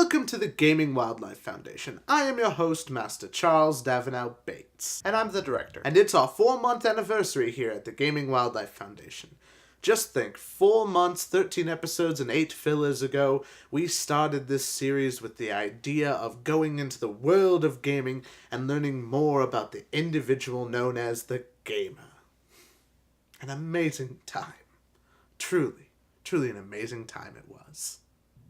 Welcome to the Gaming Wildlife Foundation. I am your host, Master Charles Davinow Bates, and I'm the director. And it's our 4-month anniversary here at the Gaming Wildlife Foundation. Just think, 4 months, 13 episodes, and 8 fillers ago, we started this series with the idea of going into the world of gaming and learning more about the individual known as the gamer. An amazing time. Truly an amazing time it was.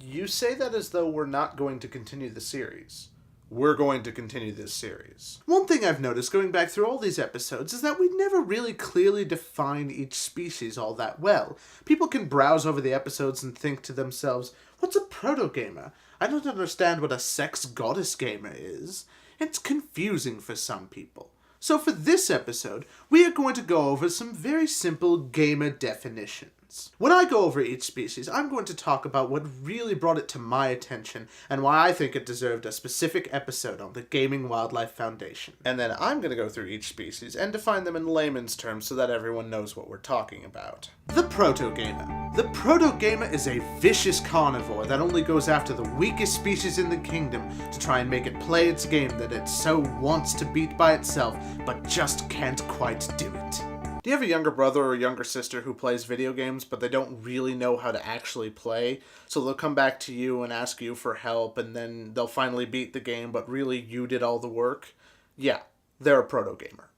You say that as though we're not going to continue the series. We're going to continue this series. One thing I've noticed going back through all these episodes is that we never really clearly define each species all that well. People can browse over the episodes and think to themselves, what's a proto-gamer? I don't understand what a sex goddess gamer is. It's confusing for some people. So for this episode, we are going to go over some very simple gamer definitions. When I go over each species, I'm going to talk about what really brought it to my attention and why I think it deserved a specific episode on the Gaming Wildlife Foundation. And then I'm going to go through each species and define them in layman's terms so that everyone knows what we're talking about. The proto-gamer. The proto-gamer is a vicious carnivore that only goes after the weakest species in the kingdom to try and make it play its game that it so wants to beat by itself, but just can't quite do it. Do you have a younger brother or younger sister who plays video games, but they don't really know how to actually play? So they'll come back to you and ask you for help, and then they'll finally beat the game, but really you did all the work? Yeah, they're a proto-gamer.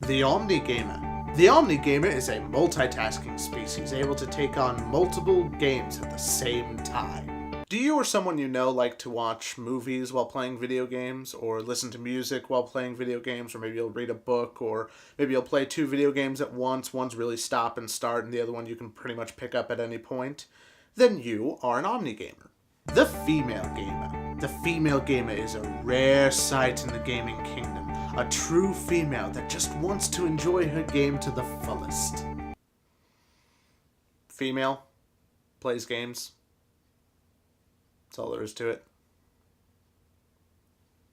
The Omni-gamer. The Omni-gamer is a multitasking species able to take on multiple games at the same time. Do you or someone you know like to watch movies while playing video games, or listen to music while playing video games, or maybe you'll read a book, or maybe you'll play 2 video games at once, one's really stop and start, and the other one you can pretty much pick up at any point? Then you are an Omni-gamer. The female gamer. The female gamer is a rare sight in the gaming kingdom, a true female that just wants to enjoy her game to the fullest. Female, plays games. That's all there is to it.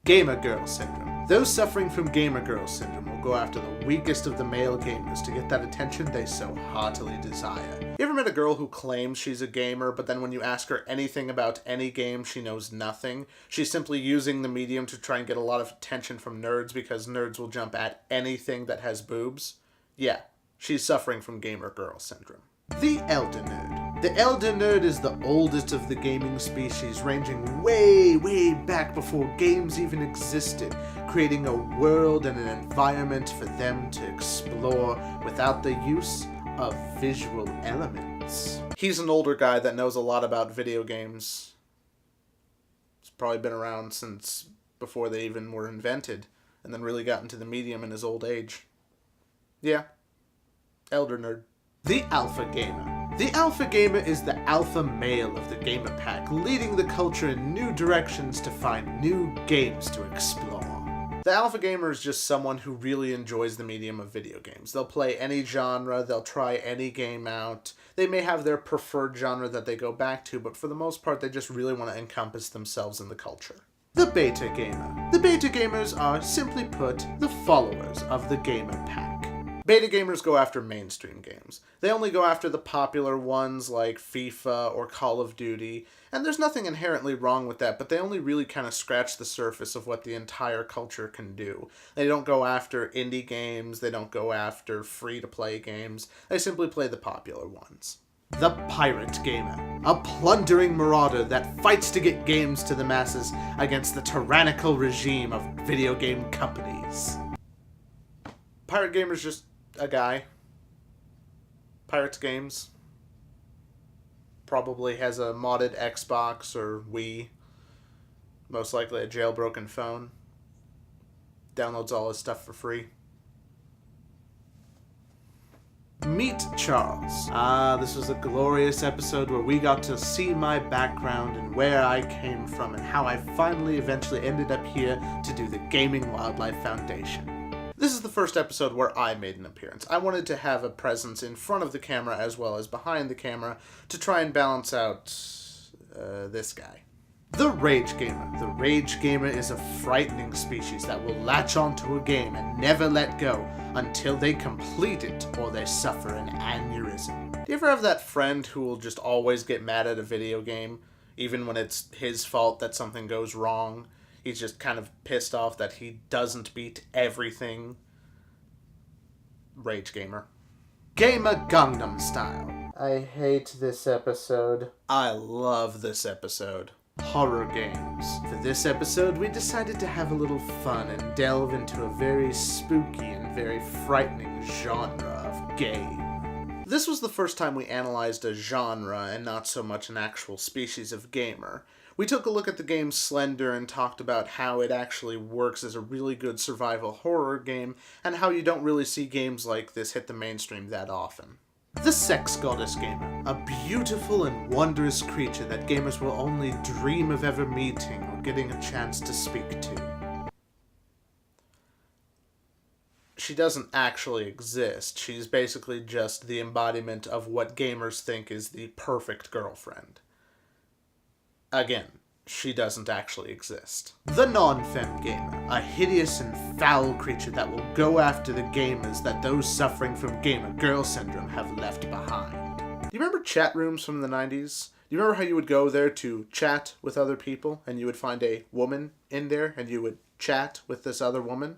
Gamer girl syndrome. Those suffering from gamer girl syndrome will go after the weakest of the male gamers to get that attention they so heartily desire. You ever met a girl who claims she's a gamer, but then when you ask her anything about any game, she knows nothing? She's simply using the medium to try and get a lot of attention from nerds because nerds will jump at anything that has boobs? Yeah, she's suffering from gamer girl syndrome. The Elder Nerd. The Elder Nerd is the oldest of the gaming species, ranging way back before games even existed, creating a world and an environment for them to explore without the use of visual elements. He's an older guy that knows a lot about video games. He's probably been around since before they even were invented, and then really got into the medium in his old age. Yeah, Elder Nerd. The Alpha Gamer. The Alpha Gamer is the alpha male of the gamer pack, leading the culture in new directions to find new games to explore. The Alpha Gamer is just someone who really enjoys the medium of video games. They'll play any genre, they'll try any game out. They may have their preferred genre that they go back to, but for the most part they just really want to encompass themselves in the culture. The Beta Gamer. The Beta Gamers are, simply put, the followers of the gamer pack. Beta gamers go after mainstream games. They only go after the popular ones like FIFA or Call of Duty, and there's nothing inherently wrong with that, but they only really kind of scratch the surface of what the entire culture can do. They don't go after indie games, they don't go after free-to-play games, they simply play the popular ones. The Pirate Gamer. A plundering marauder that fights to get games to the masses against the tyrannical regime of video game companies. Pirate Gamer's just a guy. Pirates games. Probably has a modded Xbox or Wii. Most likely a jailbroken phone. Downloads all his stuff for free. Meet Charles. This was a glorious episode where we got to see my background and where I came from and how I finally eventually ended up here to do the Gaming Wildlife Foundation. This is the first episode where I made an appearance. I wanted to have a presence in front of the camera as well as behind the camera to try and balance out this guy. The Rage Gamer. The Rage Gamer is a frightening species that will latch onto a game and never let go until they complete it or they suffer an aneurysm. Do you ever have that friend who will just always get mad at a video game? even when it's his fault that something goes wrong. He's just kind of pissed off that he doesn't beat everything. Rage Gamer. Gamer Gangnam Style. I hate this episode. I love this episode. Horror games. For this episode, we decided to have a little fun and delve into a very spooky and very frightening genre of game. This was the first time we analyzed a genre and not so much an actual species of gamer. We took a look at the game Slender and talked about how it actually works as a really good survival horror game and how you don't really see games like this hit the mainstream that often. The Sex Goddess Gamer, a beautiful and wondrous creature that gamers will only dream of ever meeting or getting a chance to speak to. She doesn't actually exist. She's basically just the embodiment of what gamers think is the perfect girlfriend. Again, she doesn't actually exist. The Non-Femme Gamer, a hideous and foul creature that will go after the gamers that those suffering from gamer girl syndrome have left behind. Do you remember chat rooms from the 90s? Do you remember how you would go there to chat with other people and you would find a woman in there and you would chat with this other woman?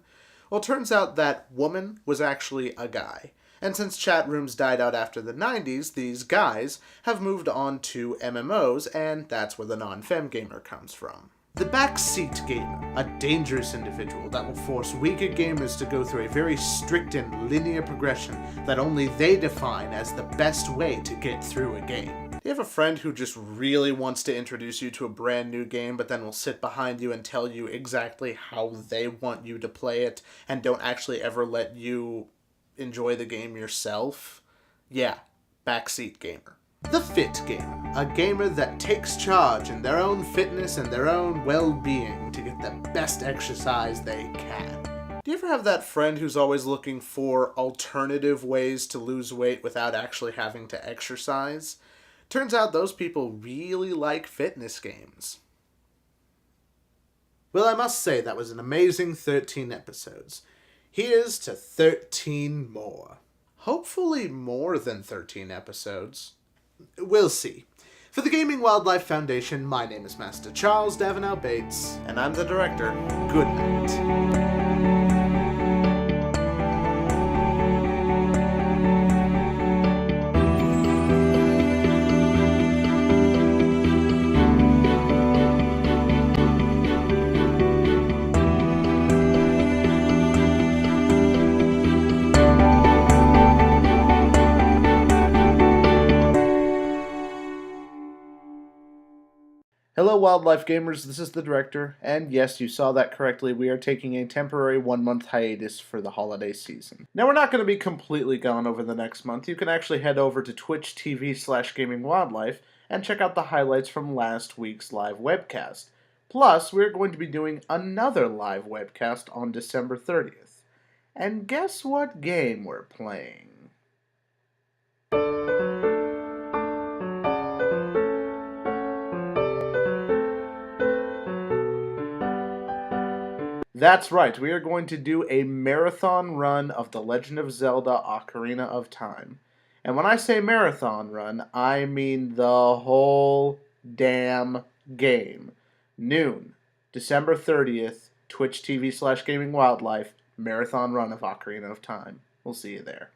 Well, it turns out that woman was actually a guy. And since chat rooms died out after the 90s, these guys have moved on to MMOs, and that's where the non-femme gamer comes from. The Backseat Gamer, a dangerous individual that will force weaker gamers to go through a very strict and linear progression that only they define as the best way to get through a game. Do you have a friend who just really wants to introduce you to a brand new game, but then will sit behind you and tell you exactly how they want you to play it, and don't actually ever let you enjoy the game yourself? Yeah, Backseat Gamer. The Fit Gamer, a gamer that takes charge in their own fitness and their own well-being to get the best exercise they can. Do you ever have that friend who's always looking for alternative ways to lose weight without actually having to exercise? Turns out those people really like fitness games. Well, I must say that was an amazing 13 episodes. Here's to 13 more. Hopefully more than 13 episodes. We'll see. For the Gaming Wildlife Foundation, my name is Master Charles Davinow Bates, and I'm the director. Good night. Hello Wildlife Gamers, this is the director, and yes, you saw that correctly, we are taking a temporary 1-month hiatus for the holiday season. Now we're not going to be completely gone over the next month. You can actually head over to Twitch TV/GamingWildlife and check out the highlights from last week's live webcast. Plus, we're going to be doing another live webcast on December 30th. And guess what game we're playing? That's right, we are going to do a marathon run of The Legend of Zelda Ocarina of Time. And when I say marathon run, I mean the whole damn game. Noon, December 30th, Twitch TV/GamingWildlife, marathon run of Ocarina of Time. We'll see you there.